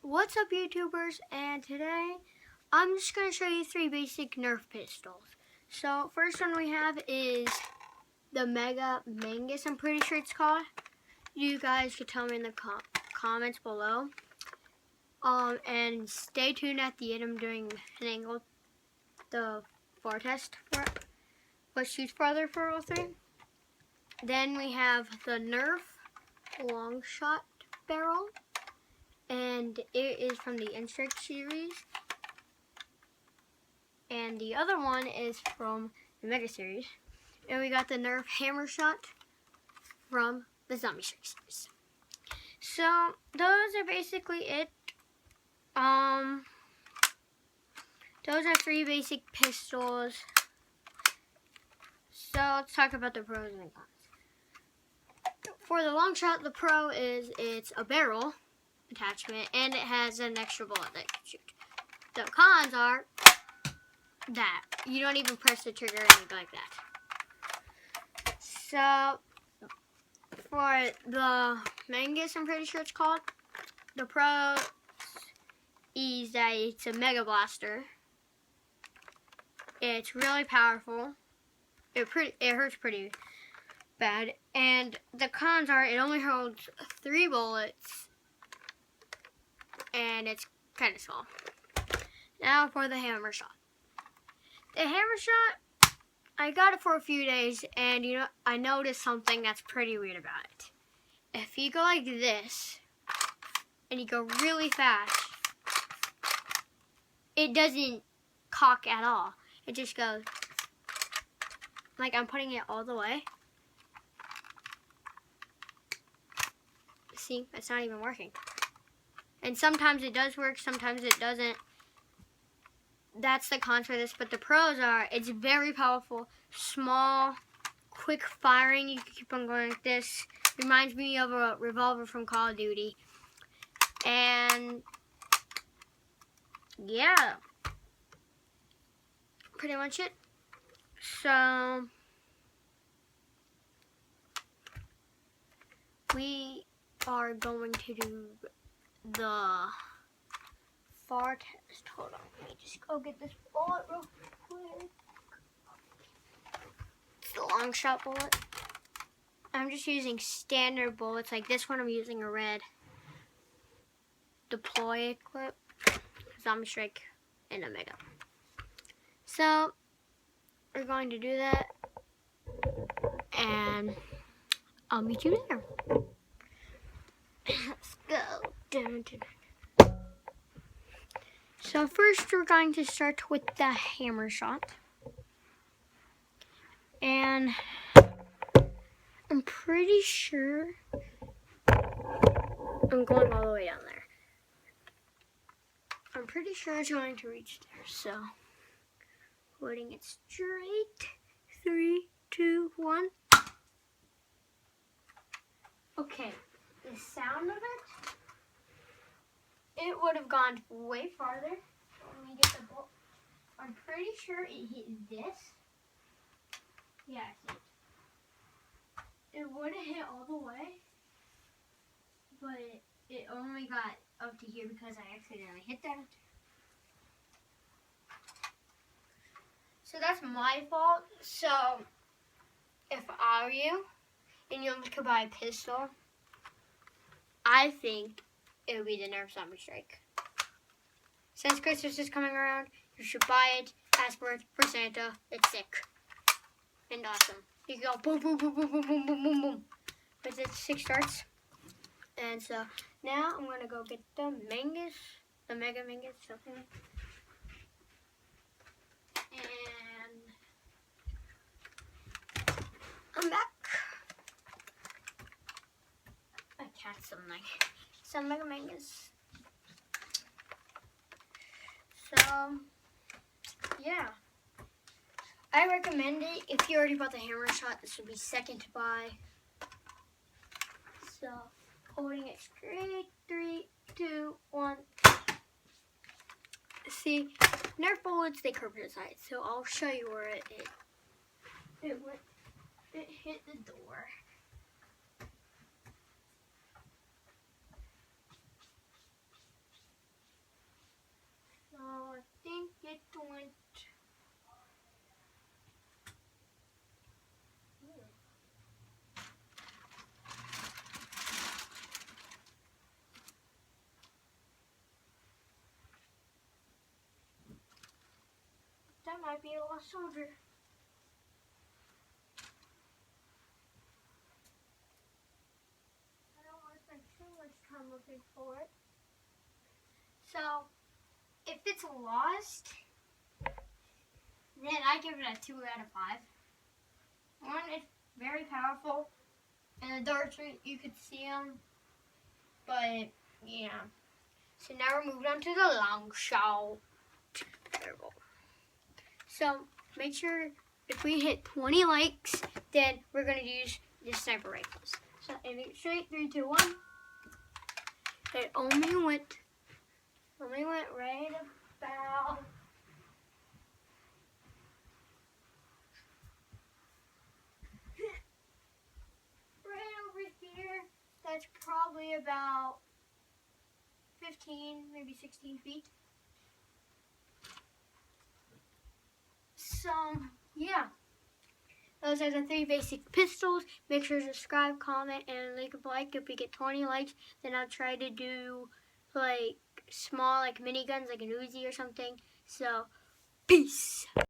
What's up, YouTubers? And today I'm just going to show you 3 basic Nerf pistols. So first one we have is the Mega Mangus, I'm pretty sure it's called. You guys could tell me in the comments below. And stay tuned at the end. I'm doing an angle, the far test for it, but shoots farther for all 3. Then we have the Nerf long shot barrel, and it is from the Instruct series. And the other one is from the Mega series. And we got the Nerf hammer shot from the Zombie Strike series. So those are basically it. Those are 3 basic pistols. So let's talk about the pros and the cons. For the long shot, the pro is it's a barrel attachment and it has an extra bullet that can shoot. The cons are that you don't even press the trigger or anything like that. So for the Mangus, I'm pretty sure it's called, the pro is that it's a mega blaster. It's really powerful. It hurts pretty bad. And the cons are it only holds 3 bullets and it's kind of small. Now for the hammer shot. The hammer shot, I got it for a few days, and I noticed something that's pretty weird about it. If you go like this and you go really fast, it doesn't cock at all. It just goes like I'm putting it all the way. See, it's not even working. And sometimes it does work, sometimes it doesn't. That's the cons for this, but the pros are it's very powerful, small, quick firing. You can keep on going like this. Reminds me of a revolver from Call of Duty. And yeah, pretty much it. So we are going to do the far test. Hold on, let me just go get this bullet real quick. It's the long shot bullet. I'm just using standard bullets. Like this one, I'm using a red deploy clip, Zombie Strike, and a Mega. So we're going to do that, and I'll meet you there. Let's go. Dun, dun, dun. So first we're going to start with the hammer shot. And I'm pretty sure I'm going all the way down there. I'm pretty sure it's going to reach there. So holding it straight. 3, 2, 1. Okay, the sound of it would have gone way farther. Let me get the bolt. I'm pretty sure it hit this. Yeah, it would have hit all the way, but it only got up to here because I accidentally hit that. So that's my fault. So if I were you and you could buy a pistol, I think it would be the Nerf Zombie Strike. Since Christmas is coming around, you should buy it. Ask for it for Santa. It's sick and awesome. You go boom, boom, boom, boom, boom, boom, boom, boom, boom. With its 6 darts. And so now I'm gonna go get the Mangus, the Mega Mangus, something. And I'm back. I catch something. Some Mega Mangus. So yeah, I recommend it. If you already bought the hammer shot, this would be second to buy. So holding it straight, 3, 2, 1. See, Nerf bullets, they curve to the side, so I'll show you where it hit the door. might be a lost soldier. I don't want to spend too much time looking for it. So, if it's lost, then I give it a 2 out of 5. One, it's very powerful. In the dark, you could see them. But, yeah. So now we're moving on to the long shot. Terrible. So, make sure if we hit 20 likes, then we're going to use the sniper rifles. So, aim it straight, 3, 2, 1. It only went right about... right over here. That's probably about 15, maybe 16 feet. So, yeah. Those are the 3 basic pistols. Make sure to subscribe, comment, and leave a like. If we get 20 likes, then I'll try to do, like, small, like, miniguns, like an Uzi or something. So, peace.